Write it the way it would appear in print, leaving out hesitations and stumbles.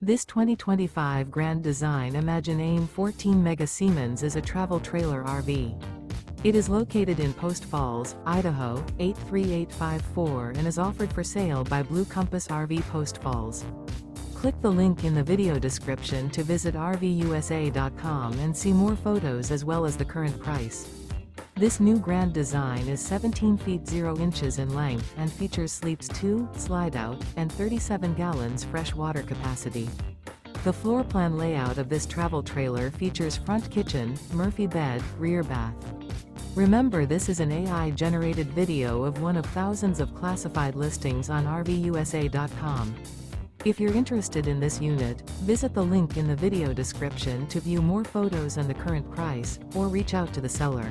This 2025 Grand Design Imagine AIM 14 Mega Siemens is a travel trailer RV. It is located in Post Falls, Idaho, 83854 and is offered for sale by Blue Compass RV Post Falls. Click the link in the video description to visit RVUSA.com and see more photos as well as the current price. This new Grand Design is 17 feet 0 inches in length and features sleeps 2, slide-out, and 37 gallons fresh water capacity. The floor plan layout of this travel trailer features front kitchen, Murphy bed, rear bath. Remember, this is an AI-generated video of one of thousands of classified listings on RVUSA.com. If you're interested in this unit, visit the link in the video description to view more photos and the current price, or reach out to the seller.